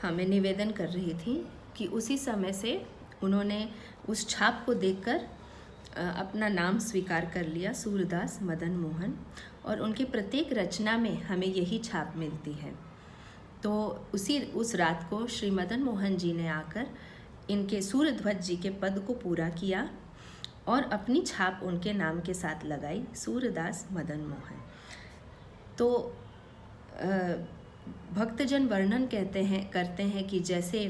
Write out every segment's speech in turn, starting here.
हाँ, मैं निवेदन कर रही थी कि उसी समय से उन्होंने उस छाप को देखकर अपना नाम स्वीकार कर लिया, सूरदास मदन मोहन, और उनके प्रत्येक रचना में हमें यही छाप मिलती है। तो उस रात को श्री मदन मोहन जी ने आकर इनके सूर्यध्वज जी के पद को पूरा किया और अपनी छाप उनके नाम के साथ लगाई, सूरदास मदन मोहन। तो भक्तजन वर्णन करते हैं कि जैसे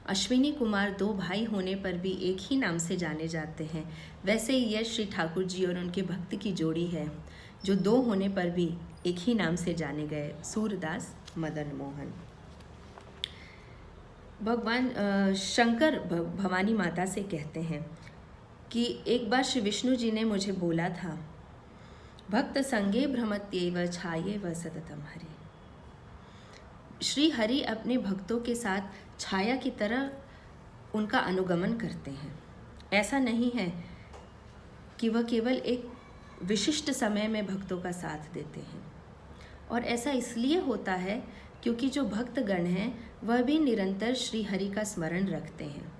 अश्विनी कुमार दो भाई होने पर भी एक ही नाम से जाने जाते हैं, वैसे ही यह श्री ठाकुर जी और उनके भक्त की जोड़ी है जो दो होने पर भी एक ही नाम से जाने गए, सूरदास मदन मोहन। भगवान शंकर भवानी माता से कहते हैं कि एक बार श्री विष्णु जी ने मुझे बोला था, भक्त संगे भ्रमत्येव छायेव सततम हरि। श्री हरि अपने भक्तों के साथ छाया की तरह उनका अनुगमन करते हैं। ऐसा नहीं है कि वह केवल एक विशिष्ट समय में भक्तों का साथ देते हैं, और ऐसा इसलिए होता है क्योंकि जो भक्तगण हैं वह भी निरंतर श्री हरि का स्मरण रखते हैं।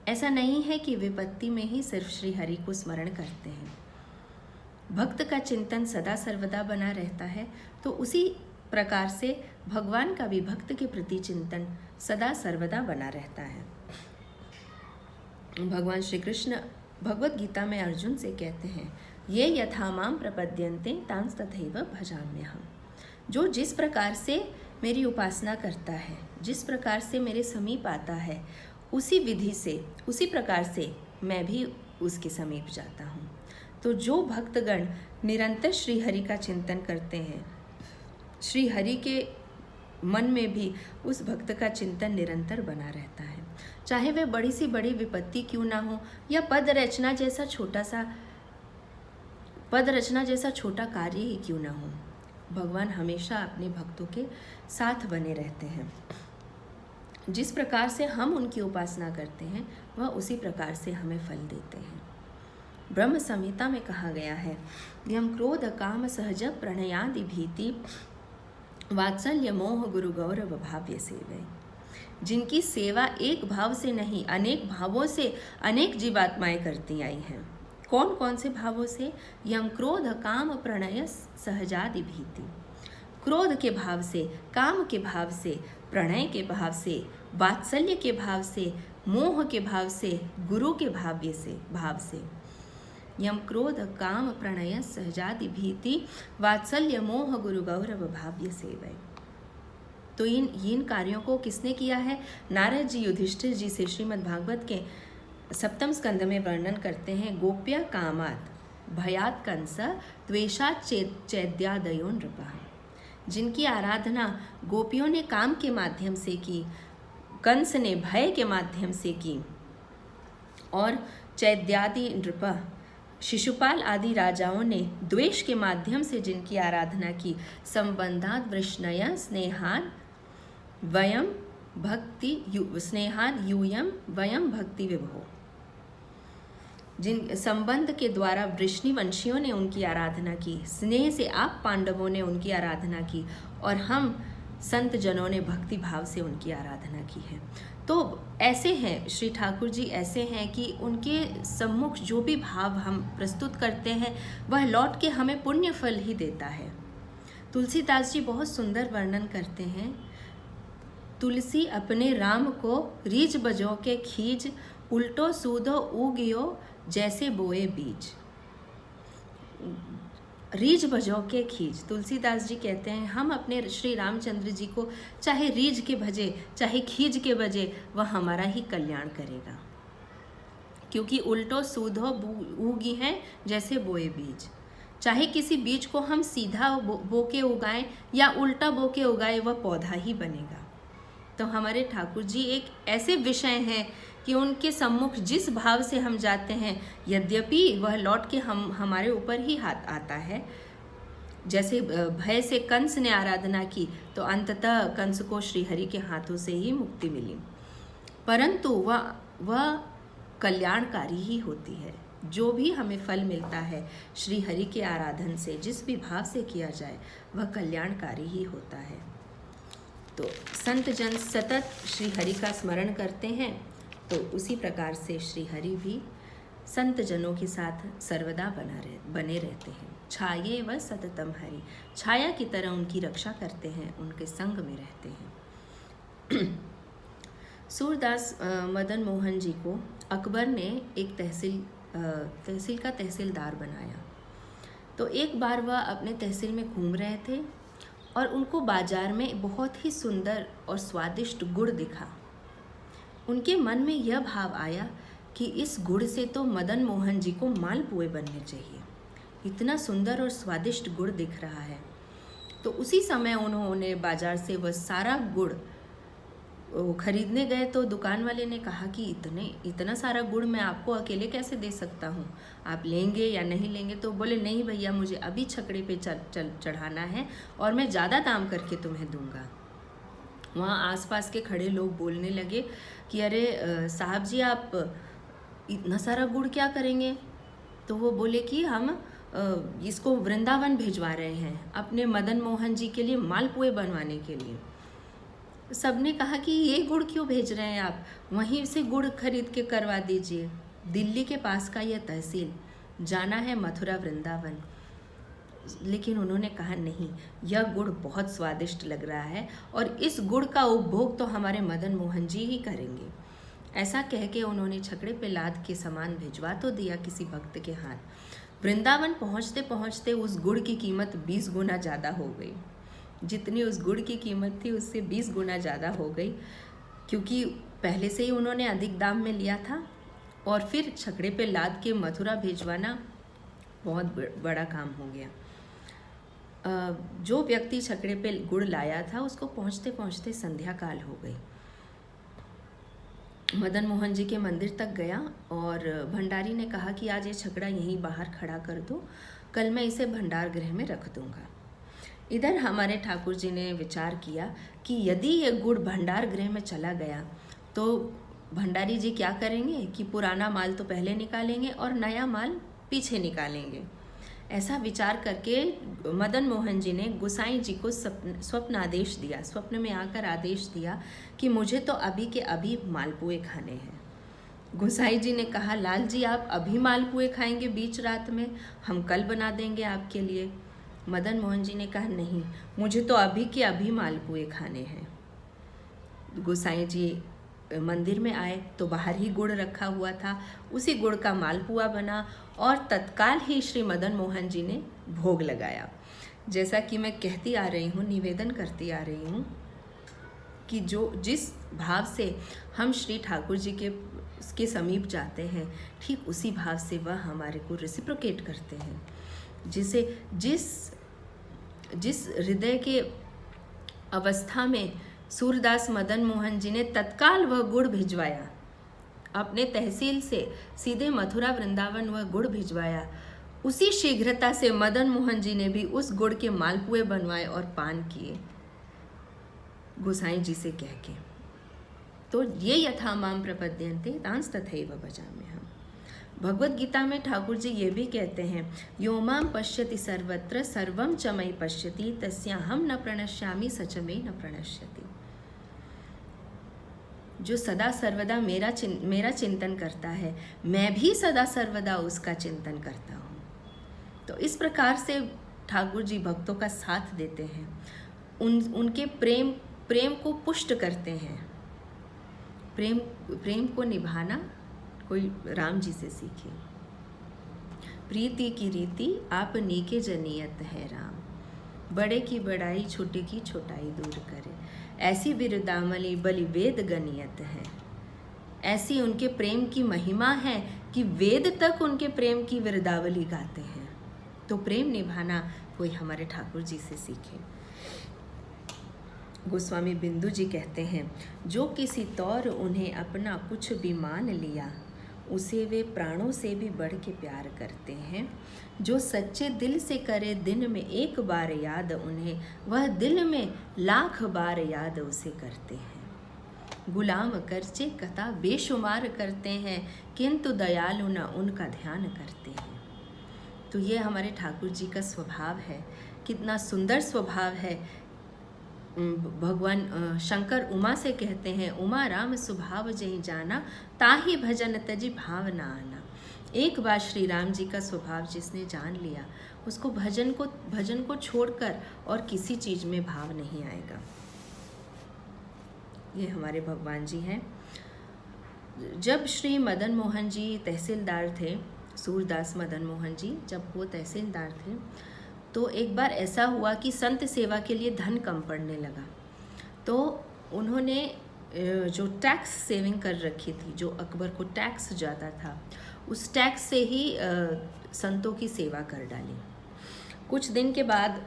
ऐसा नहीं है कि विपत्ति में ही सिर्फ श्री हरि को स्मरण करते हैं। भक्त का चिंतन सदा सर्वदा बना रहता है, तो उसी प्रकार से भगवान का भी भक्त के प्रति चिंतन सदा सर्वदा बना रहता है। भगवान श्री कृष्ण भगवत गीता में अर्जुन से कहते हैं, ये यथा माम प्रपद्यन्ते तांस तथैव भजाम्यहम्। जो जिस प्रकार से मेरी उपासना करता है, जिस प्रकार से मेरे समीप आता है, उसी विधि से, उसी प्रकार से मैं भी उसके समीप जाता हूँ। तो जो भक्तगण निरंतर श्री हरि का चिंतन करते हैं, श्री हरि के मन में भी उस भक्त का चिंतन निरंतर बना रहता है, चाहे वह बड़ी सी बड़ी विपत्ति क्यों ना हो या पद रचना जैसा छोटा कार्य ही क्यों ना हो। भगवान हमेशा अपने भक्तों के साथ बने रहते हैं। जिस प्रकार से हम उनकी उपासना करते हैं वह उसी प्रकार से हमें फल देते हैं। ब्रह्म संहिता में कहा गया है, यम क्रोध काम सहज प्रणयादि भीति वात्सल्य मोह गुरु गौरव भाव्य सेवै। जिनकी सेवा एक भाव से नहीं अनेक भावों से अनेक जीवात्माएं करती आई हैं। कौन कौन से भावों से? यम क्रोध काम प्रणय सहजादि भीति। क्रोध के भाव से, काम के भाव से, प्रणय के भाव से, वात्सल्य के भाव से, मोह के भाव से, गुरु के भाव से। यम क्रोध काम प्रणय सहजादि भीति वात्सल्य मोह गुरु गौरव भाव्य सेवै। तो इन कार्यों को किसने किया है? नारद जी युधिष्ठिर जी से श्रीमद् भागवत के 7वें स्कंद में वर्णन करते हैं, गोप्या कामात् भयात् कंस द्वेषात् चैद्यादयो नृपः। जिनकी आराधना गोपियों ने काम के माध्यम से की, कंस ने भय के माध्यम से की, और चैद्यादि नृपः शिशुपाल आदि राजाओं ने द्वेष के माध्यम से जिनकी आराधना की, संबंधात् वृष्णया स्नेहात् वयम भक्ति विभो। जिन संबंध के द्वारा वृष्णि वंशियों ने उनकी आराधना की, स्नेह से आप पांडवों ने उनकी आराधना की, और हम संत जनों ने भक्ति भाव से उनकी आराधना की है। तो ऐसे हैं श्री ठाकुर जी, ऐसे हैं कि उनके सम्मुख जो भी भाव हम प्रस्तुत करते हैं वह लौट के हमें पुण्य फल ही देता है। तुलसीदास जी बहुत सुंदर वर्णन करते हैं, तुलसी अपने राम को रीज बजो के खीज, उल्टो सूदो उगियो जैसे बोए बीज। रीज बजो के खीज, तुलसीदास जी कहते हैं हम अपने श्री रामचंद्र जी को चाहे रीज के भजे चाहे खीज के बजे, वह हमारा ही कल्याण करेगा, क्योंकि उल्टो सूदो उगी हैं जैसे बोए बीज। चाहे किसी बीज को हम सीधा बो के उगाएं या उल्टा बो के उगाएं, वह पौधा ही बनेगा। तो हमारे ठाकुर जी एक ऐसे विषय हैं कि उनके सम्मुख जिस भाव से हम जाते हैं, यद्यपि वह लौट के हमारे ऊपर ही हाथ आता है। जैसे भय से कंस ने आराधना की तो अंततः कंस को श्रीहरि के हाथों से ही मुक्ति मिली, परंतु वह कल्याणकारी ही होती है। जो भी हमें फल मिलता है श्रीहरि के आराधन से, जिस भी भाव से किया जाए, वह कल्याणकारी ही होता है। तो संत जन सतत श्री हरि का स्मरण करते हैं, तो उसी प्रकार से श्री हरि भी संत जनों के साथ सर्वदा बने रहते हैं। छाये व सततम हरि, छाया की तरह उनकी रक्षा करते हैं, उनके संग में रहते हैं। सूरदास मदन मोहन जी को अकबर ने एक तहसील का तहसीलदार बनाया। तो एक बार वह अपने तहसील में घूम रहे थे और उनको बाजार में बहुत ही सुंदर और स्वादिष्ट गुड़ दिखा। उनके मन में यह भाव आया कि इस गुड़ से तो मदन मोहन जी को मालपुए बनने चाहिए, इतना सुंदर और स्वादिष्ट गुड़ दिख रहा है। तो उसी समय उन्होंने बाजार से वह सारा गुड़ खरीदने गए। तो दुकान वाले ने कहा कि इतना सारा गुड़ मैं आपको अकेले कैसे दे सकता हूँ, आप लेंगे या नहीं लेंगे? तो बोले नहीं भैया, मुझे अभी छकड़े पे चढ़ाना है और मैं ज़्यादा दाम करके तुम्हें दूंगा। वहाँ आसपास के खड़े लोग बोलने लगे कि अरे साहब जी, आप इतना सारा गुड़ क्या करेंगे? तो वो बोले कि हम इसको वृंदावन भिजवा रहे हैं अपने मदन मोहन जी के लिए मालपुए बनवाने के लिए। सबने कहा कि ये गुड़ क्यों भेज रहे हैं आप, वहीं से गुड़ खरीद के करवा दीजिए। दिल्ली के पास का यह तहसील, जाना है मथुरा वृंदावन। लेकिन उन्होंने कहा नहीं, यह गुड़ बहुत स्वादिष्ट लग रहा है और इस गुड़ का उपभोग तो हमारे मदन मोहन जी ही करेंगे। ऐसा कह के उन्होंने छकड़े पे लाद के सामान भिजवा तो दिया किसी भक्त के हाथ। वृंदावन पहुँचते पहुँचते उस गुड़ की कीमत 20 गुना ज़्यादा हो गई। जितनी उस गुड़ की कीमत थी उससे 20 गुना ज़्यादा हो गई, क्योंकि पहले से ही उन्होंने अधिक दाम में लिया था और फिर छकड़े पे लाद के मथुरा भिजवाना बहुत बड़ा काम हो गया। जो व्यक्ति छकड़े पे गुड़ लाया था उसको पहुँचते पहुँचते संध्या काल हो गई। मदन मोहन जी के मंदिर तक गया और भंडारी ने कहा कि आज ये छकड़ा यहीं बाहर खड़ा कर दो, कल मैं इसे भंडार गृह में रख दूंगा। इधर हमारे ठाकुर जी ने विचार किया कि यदि ये गुड़ भंडार गृह में चला गया तो भंडारी जी क्या करेंगे कि पुराना माल तो पहले निकालेंगे और नया माल पीछे निकालेंगे। ऐसा विचार करके मदन मोहन जी ने गोसाई जी को स्वप्न आदेश दिया, स्वप्न में आकर आदेश दिया कि मुझे तो अभी के अभी मालपुए खाने हैं। गोसाई जी ने कहा, लाल जी आप अभी मालपुए खाएंगे बीच रात में, हम कल बना देंगे आपके लिए। मदन मोहन जी ने कहा नहीं, मुझे तो अभी के अभी मालपुए खाने हैं। गोसाई जी मंदिर में आए तो बाहर ही गुड़ रखा हुआ था, उसी गुड़ का मालपुआ बना और तत्काल ही श्री मदन मोहन जी ने भोग लगाया। जैसा कि मैं कहती आ रही हूँ, निवेदन करती आ रही हूँ कि जिस भाव से हम श्री ठाकुर जी के समीप जाते हैं, ठीक उसी भाव से वह हमारे को रेसिप्रोकेट करते हैं। जिस हृदय के अवस्था में सूरदास मदन मोहन जी ने तत्काल वह गुड़ भिजवाया, अपने तहसील से सीधे मथुरा वृंदावन वह गुड़ भिजवाया, उसी शीघ्रता से मदन मोहन जी ने भी उस गुड़ के मालपुए बनवाए और पान किए गोसाई जी से कह के। तो ये यथा माम प्रपद्यन्ते तांस तथैव भजाम्यहम्। भगवत गीता में ठाकुर जी ये भी कहते हैं, यो माम पश्यति सर्वत्र सर्वं च मयि पश्यति तस्याहं न प्रणश्यामि सच मे न प्रणश्यति। जो सदा सर्वदा मेरा चिंतन करता है, मैं भी सदा सर्वदा उसका चिंतन करता हूँ। तो इस प्रकार से ठाकुर जी भक्तों का साथ देते हैं, उनके प्रेम को पुष्ट करते हैं। प्रेम को निभाना कोई राम जी से सीखे। प्रीति की रीति आप नीके जनियत है राम, बड़े की बड़ाई छोटे की छोटाई दूर करे, ऐसी बिरदामली बलि वेद गनियत है। ऐसी उनके प्रेम की महिमा है कि वेद तक उनके प्रेम की विरदावली गाते हैं। तो प्रेम निभाना कोई हमारे ठाकुर जी से सीखे। गोस्वामी बिंदु जी कहते हैं, जो किसी तौर उन्हें अपना कुछ भी मान लिया, उसे वे प्राणों से भी बढ़ के प्यार करते हैं। जो सच्चे दिल से करे दिन में एक बार याद उन्हें, वह दिल में लाख बार याद उसे करते हैं। गुलाम करचे कथा बेशुमार करते हैं, किंतु दयालु न उनका ध्यान करते हैं। तो ये हमारे ठाकुर जी का स्वभाव है। कितना सुंदर स्वभाव है भगवान शंकर उमा से कहते हैं, उमा राम स्वभाव जहि जाना, ताहि भजन तजि भाव न आना। एक बार श्री राम जी का स्वभाव जिसने जान लिया, उसको भजन को छोड़कर और किसी चीज़ में भाव नहीं आएगा। ये हमारे भगवान जी हैं। जब श्री मदन मोहन जी तहसीलदार थे, सूरदास मदन मोहन जी जब वो तहसीलदार थे, तो एक बार ऐसा हुआ कि संत सेवा के लिए धन कम पड़ने लगा। तो उन्होंने जो टैक्स सेविंग कर रखी थी, जो अकबर को टैक्स जाता था, उस टैक्स से ही संतों की सेवा कर डाली। कुछ दिन के बाद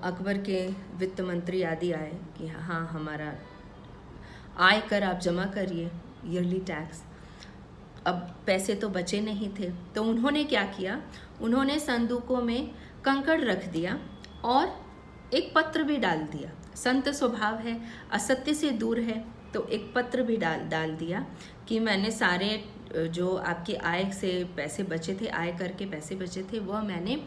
अकबर के वित्त मंत्री आदि आए कि हाँ, हमारा आय कर आप जमा करिए, ईयरली टैक्स। अब पैसे तो बचे नहीं थे, तो उन्होंने क्या किया, उन्होंने संदूकों में कंकड़ रख दिया और एक पत्र भी डाल दिया। संत स्वभाव है, असत्य से दूर है, तो एक पत्र भी डाल दिया कि मैंने सारे जो आपकी आय से पैसे बचे थे, आय करके पैसे बचे थे, वह मैंने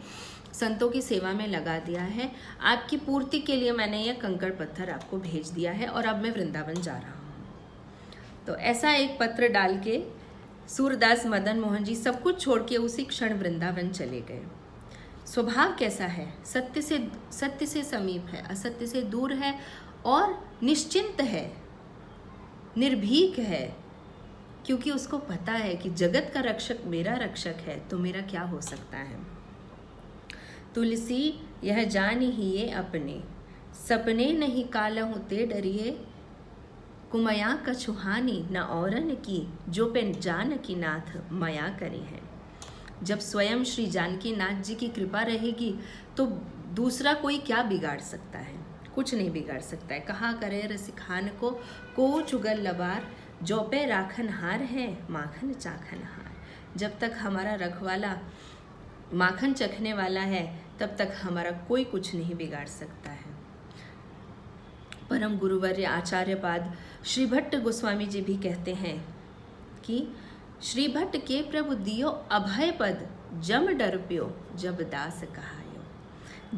संतों की सेवा में लगा दिया है। आपकी पूर्ति के लिए मैंने यह कंकड़ पत्थर आपको भेज दिया है और अब मैं वृंदावन जा रहा हूँ। तो ऐसा एक पत्र डाल के सूरदास मदन मोहन जी सब कुछ छोड़ के उसी क्षण वृंदावन चले गए। स्वभाव कैसा है, सत्य से समीप है, असत्य से दूर है और निश्चिंत है, निर्भीक है, क्योंकि उसको पता है कि जगत का रक्षक मेरा रक्षक है, तो मेरा क्या हो सकता है। तुलसी यह जान ही ये अपने, सपने नहीं कालहु ते डरिए, कुमया कछुहानी न औरन की, जो पे जानकी नाथ मया करी है। जब स्वयं श्री जानकी नाथ जी की कृपा रहेगी तो दूसरा कोई क्या बिगाड़ सकता है, कुछ नहीं बिगाड़ सकता है। कहा करे रसिखान को चुगल लबार, जो पे राखन हार है माखन चाखन हार। जब तक हमारा रखवाला माखन चखने वाला है, तब तक हमारा कोई कुछ नहीं बिगाड़ सकता है। परम गुरुवर्य आचार्यपाद श्री भट्ट गोस्वामी जी भी कहते हैं कि श्री भट्ट के प्रभु दियो अभय पद, जम डर प्यो जब दास कहायो।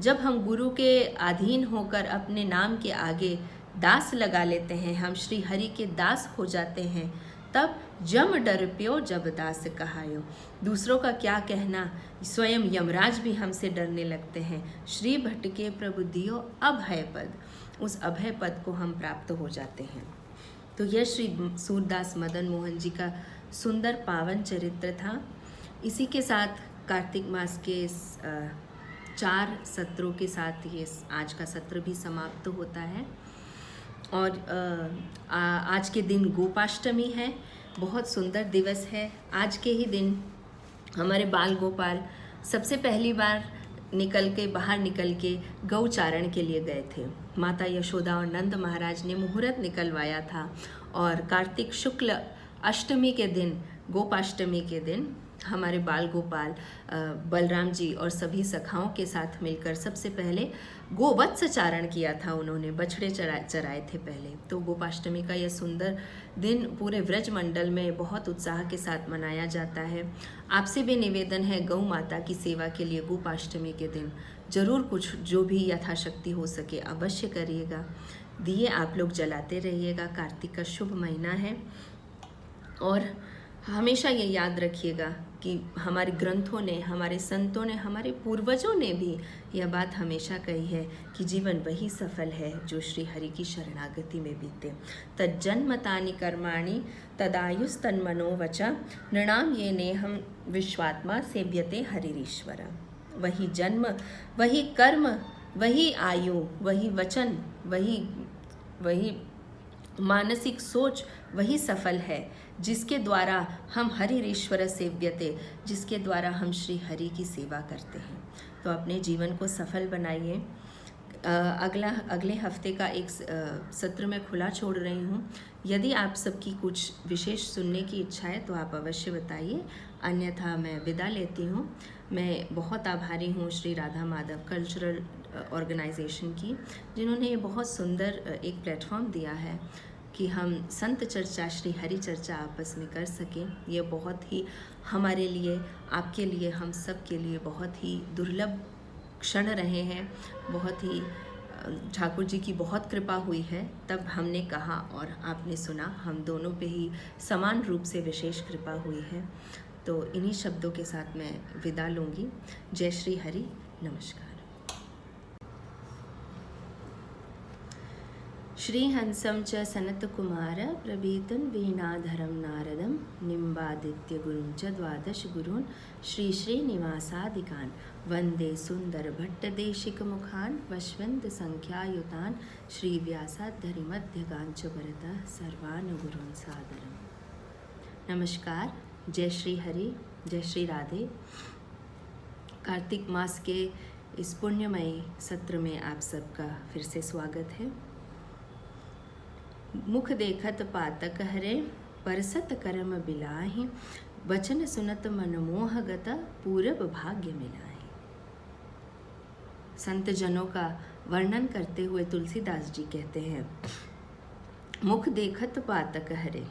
जब हम गुरु के अधीन होकर अपने नाम के आगे दास लगा लेते हैं, हम श्री हरि के दास हो जाते हैं, तब जम डर प्यो जब दास कहायो। दूसरों का क्या कहना, स्वयं यमराज भी हमसे डरने लगते हैं। श्री भट्ट के प्रभु दियो अभय पद, उस अभय पद को हम प्राप्त हो जाते हैं। तो यह श्री सूरदास मदन मोहन जी का सुंदर पावन चरित्र था। इसी के साथ कार्तिक मास के 4 सत्रों के साथ ये आज का सत्र भी समाप्त होता है। और आज के दिन गोपाष्टमी है, बहुत सुंदर दिवस है। आज के ही दिन हमारे बाल गोपाल सबसे पहली बार बाहर निकल के गौचारण के लिए गए थे। माता यशोदा और नंद महाराज ने मुहूर्त निकलवाया था और कार्तिक शुक्ल अष्टमी के दिन, गोपाष्टमी के दिन, हमारे बाल गोपाल बलराम जी और सभी सखाओं के साथ मिलकर सबसे पहले गोवत्स चारण किया था। उन्होंने बछड़े चराए थे पहले। तो गोपाष्टमी का यह सुंदर दिन पूरे व्रज मंडल में बहुत उत्साह के साथ मनाया जाता है। आपसे भी निवेदन है, गौ माता की सेवा के लिए गोपाष्टमी के दिन जरूर कुछ जो भी यथाशक्ति हो सके अवश्य करिएगा। दिए आप लोग जलाते रहिएगा। कार्तिक का शुभ महीना है और हमेशा ये याद रखिएगा कि हमारे ग्रंथों ने, हमारे संतों ने, हमारे पूर्वजों ने भी यह बात हमेशा कही है कि जीवन वही सफल है जो श्री हरि की शरणागति में बीते। तज्जन्मतानि कर्माणि तदायुस् तन्मनोवचा, नृणाम ये नेहम विश्वात्मा सेव्यते हरिरीश्वर। वही जन्म, वही कर्म, वही आयु, वही वचन, वही मानसिक सोच, वही सफल है जिसके द्वारा हम हरिरीश्वर सेव्यते, जिसके द्वारा हम श्री हरि की सेवा करते हैं। तो अपने जीवन को सफल बनाइए। अगले हफ्ते का एक सत्र मैं खुला छोड़ रही हूँ। यदि आप सबकी कुछ विशेष सुनने की इच्छा है तो आप अवश्य बताइए, अन्यथा मैं विदा लेती हूँ। मैं बहुत आभारी हूँ श्री राधा माधव कल्चरल ऑर्गेनाइजेशन की, जिन्होंने ये बहुत सुंदर एक प्लेटफॉर्म दिया है कि हम संत चर्चा, श्री हरि चर्चा आपस में कर सकें। ये बहुत ही हमारे लिए, आपके लिए, हम सब के लिए बहुत ही दुर्लभ क्षण रहे हैं, बहुत ही ठाकुर जी की बहुत कृपा हुई है, तब हमने कहा और आपने सुना। हम दोनों पे ही समान रूप से विशेष कृपा हुई है। तो इन्हीं शब्दों के साथ मैं विदा लूँगी। जय श्री हरि, नमस्कार। श्रीहंसं च सनत्कुमार प्रभीतं वीणाधरं नारदं निम्बादित्य गुरुं च द्वादश गुरून् श्री श्रीनिवासादिकान् वन्दे सुन्दरभट्टदेशिकमुखान् वश्वन्त संख्यायुतान् श्रीव्यासाद्धरिमध्यगान् च भरतः सर्वान् गुरून् सादरम्। नमस्कार, जय श्री हरि, जय श्री राधे। कार्तिक मास के इस पुण्यमयी सत्र में आप सबका फिर से स्वागत है। मुख देखत पातक हरे, परसत करम बिलाहि, वचन सुनत मनमोह गत, पूरब भाग्य मिलाहि। संत जनों का वर्णन करते हुए तुलसीदास जी कहते हैं, मुख देखत पातक हरे,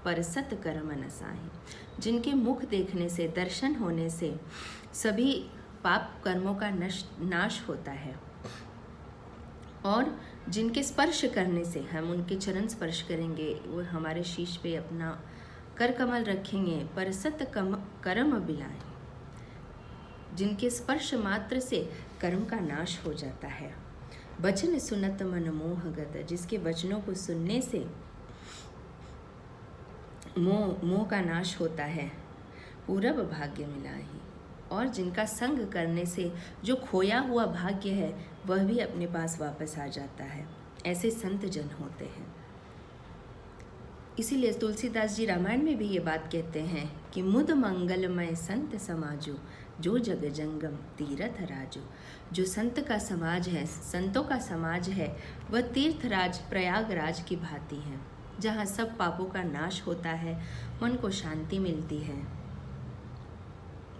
परसत करम नसाहि। जिनके मुख देखने से, दर्शन होने से सभी पाप कर्मों का नाश होता है, और जिनके स्पर्श करने से, हम उनके चरण स्पर्श करेंगे, वो हमारे शीश पे अपना कर कमल रखेंगे, परसत करम बिलाए। जिनके स्पर्श मात्र से कर्म का नाश हो जाता है। वचन सुनत मन मोह गत, जिसके वचनों को सुनने से मोह का नाश होता है, पूरब भाग्य मिलाहि। और जिनका संग करने से जो खोया हुआ भाग्य है वह भी अपने पास वापस आ जाता है। ऐसे संत जन होते हैं। इसीलिए तुलसीदास जी रामायण में भी ये बात कहते हैं कि मुद मंगलमय संत समाजो, जो जग जंगम तीर्थ राजो। जो संत का समाज है, संतों का समाज है, वह तीर्थराज प्रयागराज की भांति है, जहाँ सब पापों का नाश होता है, मन को शांति मिलती है।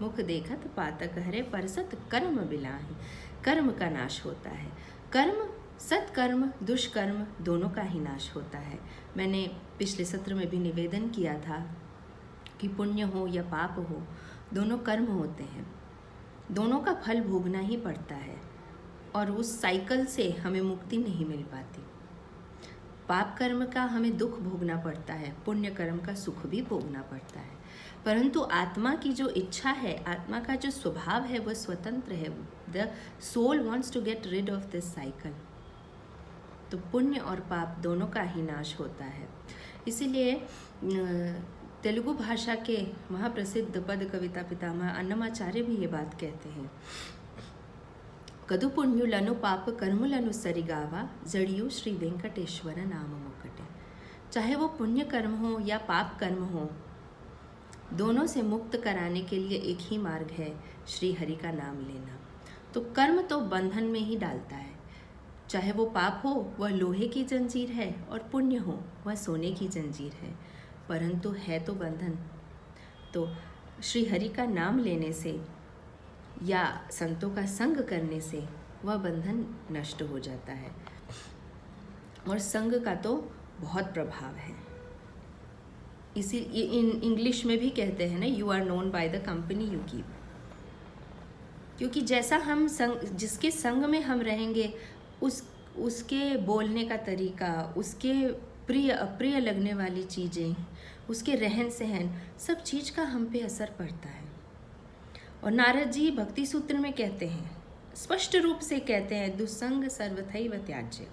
मुख देखत पातक हरे, परसत कर्म बिलाहि। कर्म का नाश होता है। कर्म, सत्कर्म, दुष्कर्म दोनों का ही नाश होता है। मैंने पिछले सत्र में भी निवेदन किया था कि पुण्य हो या पाप हो, दोनों कर्म होते हैं, दोनों का फल भोगना ही पड़ता है, और उस साइकिल से हमें मुक्ति नहीं मिल पाती। पाप कर्म का हमें दुख भोगना पड़ता है, पुण्य कर्म का सुख भी भोगना पड़ता है। परंतु आत्मा की जो इच्छा है, आत्मा का जो स्वभाव है, वह स्वतंत्र है। The soul wants to get rid of this cycle. तो पुण्य और पाप दोनों का ही नाश होता है। इसीलिए तेलुगु भाषा के महाप्रसिद्ध पद कविता पितामह अन्नमाचार्य भी ये बात कहते हैं, कदु पुण्युలను पाप कर्मुలను सरिगावा, जड़ियु श्री वेंकटेश्वर नाम मुकटे। चाहे वो पुण्य कर्म हो या पाप कर्म हो, दोनों से मुक्त कराने के लिए एक ही मार्ग है, श्री हरि का नाम लेना। तो कर्म तो बंधन में ही डालता है। चाहे वो पाप हो, वह लोहे की जंजीर है, और पुण्य हो, वह सोने की जंजीर है, परंतु है तो बंधन। तो श्री हरि का नाम लेने से या संतों का संग करने से वह बंधन नष्ट हो जाता है। और संग का तो बहुत प्रभाव है। इसी इंग्लिश में भी कहते हैं ना, you are known by the company you keep. क्योंकि जैसा हम जिसके संग में हम रहेंगे, उसके बोलने का तरीका, उसके प्रिय अप्रिय लगने वाली चीज़ें, उसके रहन सहन, सब चीज़ का हम पे असर पड़ता है। और नारद जी भक्ति सूत्र में कहते हैं, स्पष्ट रूप से कहते हैं, दुस्संग सर्वथैव त्याज्य।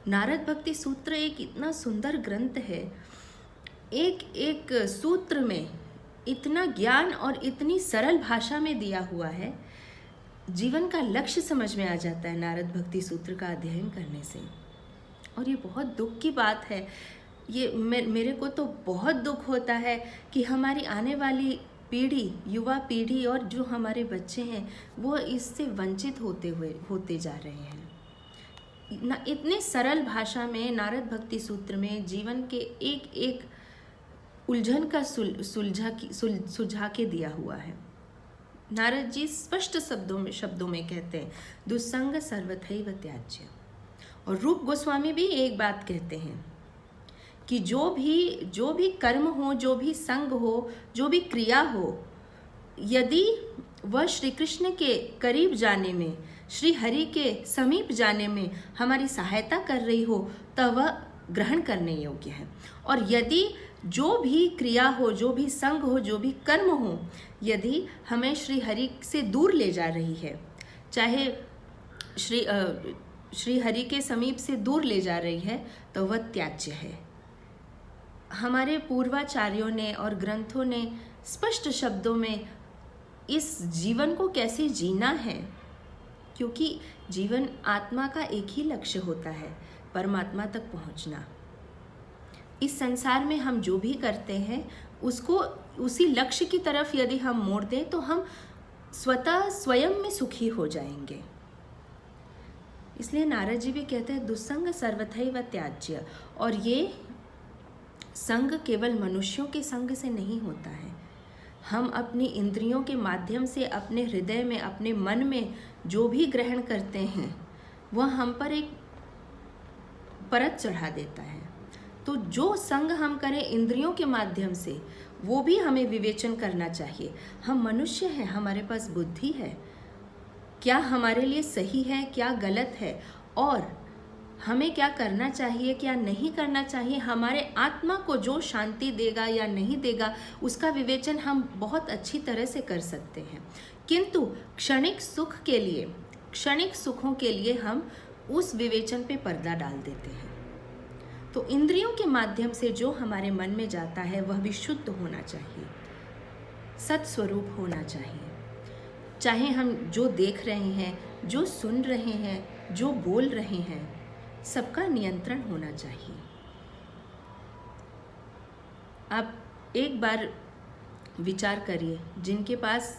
नारद भक्ति सूत्र एक इतना सुंदर ग्रंथ है, एक एक सूत्र में इतना ज्ञान और इतनी सरल भाषा में दिया हुआ है, जीवन का लक्ष्य समझ में आ जाता है नारद भक्ति सूत्र का अध्ययन करने से। और ये बहुत दुख की बात है, ये मेरे को तो बहुत दुख होता है कि हमारी आने वाली पीढ़ी, युवा पीढ़ी और जो हमारे बच्चे हैं, वो इससे वंचित होते जा रहे हैं। इतने सरल भाषा में नारद भक्ति सूत्र में जीवन के एक एक उलझन का सुलझा के दिया हुआ है। नारद जी स्पष्ट शब्दों में कहते हैं, दुस्संग सर्वथैव त्याज्य। और रूप गोस्वामी भी एक बात कहते हैं कि जो भी कर्म हो, जो भी संग हो, जो भी क्रिया हो, यदि वह श्री कृष्ण के करीब जाने में, श्री हरि के समीप जाने में हमारी सहायता कर रही हो, तब वह ग्रहण करने योग्य है। और यदि जो भी क्रिया हो, जो भी संग हो, जो भी कर्म हो, यदि हमें श्री हरि से दूर ले जा रही है, चाहे श्री हरि के समीप से दूर ले जा रही है, तो वह त्याज्य है। हमारे पूर्वाचार्यों ने और ग्रंथों ने स्पष्ट शब्दों में इस जीवन को कैसे जीना है, क्योंकि जीवन आत्मा का एक ही लक्ष्य होता है, परमात्मा तक पहुंचना। इस संसार में हम जो भी करते हैं उसको उसी लक्ष्य की तरफ यदि हम मोड़ दें तो हम स्वतः स्वयं में सुखी हो जाएंगे। इसलिए नारद जी भी कहते हैं दुस्संग सर्वथैव त्याज्य। और ये संग केवल मनुष्यों के संग से नहीं होता है। हम अपनी इंद्रियों के माध्यम से अपने हृदय में, अपने मन में जो भी ग्रहण करते हैं वह हम पर एक परत चढ़ा देता है। तो जो संग हम करें इंद्रियों के माध्यम से, वो भी हमें विवेचन करना चाहिए। हम मनुष्य हैं, हमारे पास बुद्धि है, क्या हमारे लिए सही है, क्या गलत है, और हमें क्या करना चाहिए, क्या नहीं करना चाहिए, हमारे आत्मा को जो शांति देगा या नहीं देगा, उसका विवेचन हम बहुत अच्छी तरह से कर सकते हैं। किंतु क्षणिक सुख के लिए, क्षणिक सुखों के लिए हम उस विवेचन पे पर्दा डाल देते हैं। तो इंद्रियों के माध्यम से जो हमारे मन में जाता है वह भी शुद्ध होना चाहिए, सत्स्वरूप होना चाहिए। चाहे हम जो देख रहे हैं, जो सुन रहे हैं, जो बोल रहे हैं, सबका नियंत्रण होना चाहिए। आप एक बार विचार करिए, जिनके पास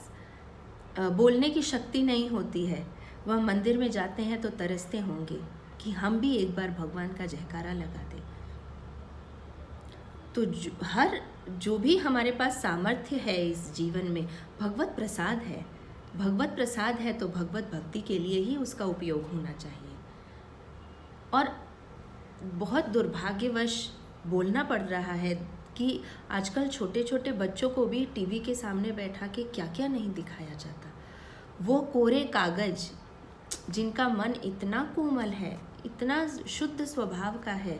बोलने की शक्ति नहीं होती है, वह मंदिर में जाते हैं तो तरसते होंगे कि हम भी एक बार भगवान का जयकारा लगा दें। तो जो भी हमारे पास सामर्थ्य है इस जीवन में, भगवत प्रसाद है। भगवत प्रसाद है तो भगवत भक्ति के लिए ही उसका उपयोग होना चाहिए। और बहुत दुर्भाग्यवश बोलना पड़ रहा है कि आजकल छोटे छोटे बच्चों को भी टीवी के सामने बैठा के क्या क्या नहीं दिखाया जाता। वो कोरे कागज, जिनका मन इतना कोमल है, इतना शुद्ध स्वभाव का है,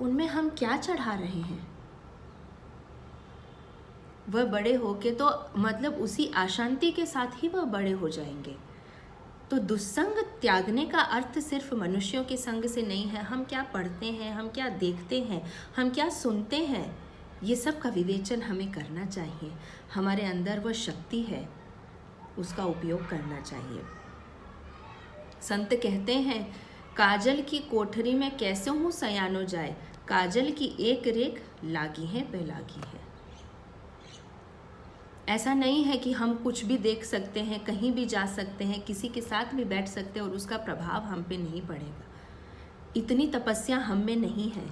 उनमें हम क्या चढ़ा रहे हैं? वह बड़े होके तो मतलब उसी अशांति के साथ ही वह बड़े हो जाएंगे। तो दुस्संग त्यागने का अर्थ सिर्फ मनुष्यों के संग से नहीं है। हम क्या पढ़ते हैं, हम क्या देखते हैं, हम क्या सुनते हैं, ये सब का विवेचन हमें करना चाहिए। हमारे अंदर वह शक्ति है, उसका उपयोग करना चाहिए। संत कहते हैं, काजल की कोठरी में कैसे हूँ सयानो जाए, काजल की एक रेख लागी है पे लागी है। ऐसा नहीं है कि हम कुछ भी देख सकते हैं, कहीं भी जा सकते हैं, किसी के साथ भी बैठ सकते हैं और उसका प्रभाव हम पे नहीं पड़ेगा। इतनी तपस्या हम में नहीं है।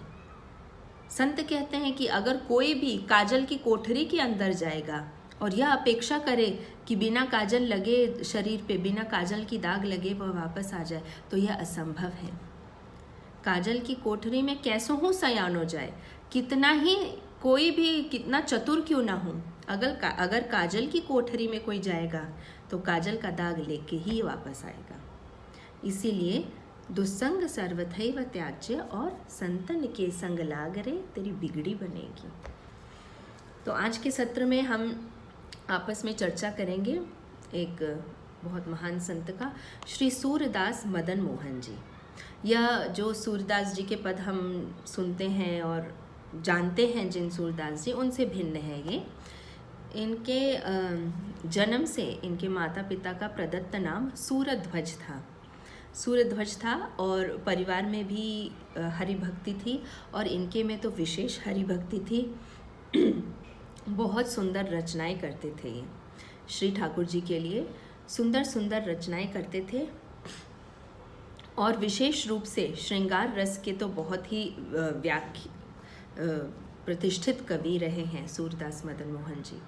संत कहते हैं कि अगर कोई भी काजल की कोठरी के अंदर जाएगा और यह अपेक्षा करे कि बिना काजल लगे शरीर पे, बिना काजल की दाग लगे वह वापस आ जाए, तो यह असंभव है। काजल की कोठरी में कैसो हूँ सयानो जाए, कितना ही कोई भी कितना चतुर क्यों ना हो, अगर काजल की कोठरी में कोई जाएगा तो काजल का दाग लेके ही वापस आएगा। इसीलिए दुस्संग सर्वथैव त्याज्य, और संतन के संग लाग रे तेरी बिगड़ी बनेगी। तो आज के सत्र में हम आपस में चर्चा करेंगे एक बहुत महान संत का, श्री सूरदास मदन मोहन जी। यह जो सूरदास जी के पद हम सुनते हैं और जानते हैं, जिन सूरदास जी, उनसे भिन्न है ये। इनके जन्म से इनके माता पिता का प्रदत्त नाम सूरध्वज था। सूरध्वज था और परिवार में भी हरि भक्ति थी, और इनके में तो विशेष हरि भक्ति थी। बहुत सुंदर रचनाएं करते थे ये, श्री ठाकुर जी के लिए सुंदर सुंदर रचनाएं करते थे। और विशेष रूप से श्रृंगार रस के तो बहुत ही प्रतिष्ठित कवि रहे हैं सूरदास मदन मोहन जी।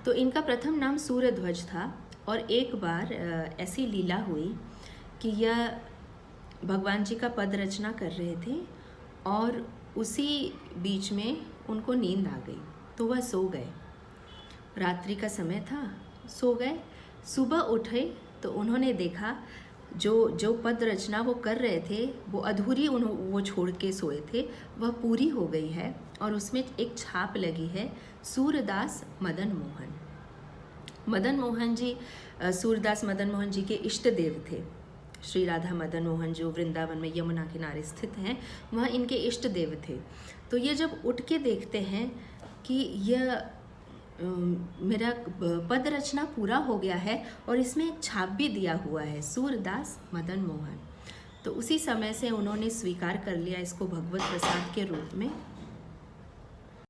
तो इनका प्रथम नाम सूरध्वज था, और एक बार ऐसी लीला हुई कि यह भगवान जी का पद रचना कर रहे थे और उसी बीच में उनको नींद आ गई, तो वह सो गए। रात्रि का समय था, सो गए। सुबह उठे तो उन्होंने देखा जो पद रचना वो कर रहे थे वो अधूरी वो छोड़ के सोए थे, वह पूरी हो गई है और उसमें एक छाप लगी है, सूरदास मदन मोहन। मदन मोहन जी सूरदास मदन मोहन जी के इष्ट देव थे। श्री राधा मदन मोहन जो वृंदावन में यमुना किनारे स्थित हैं, वह इनके इष्ट देव थे। तो ये जब उठ के देखते हैं कि यह मेरा पद रचना पूरा हो गया है और इसमें एक छाप भी दिया हुआ है, सूरदास मदन मोहन, तो उसी समय से उन्होंने स्वीकार कर लिया इसको भगवत प्रसाद के रूप में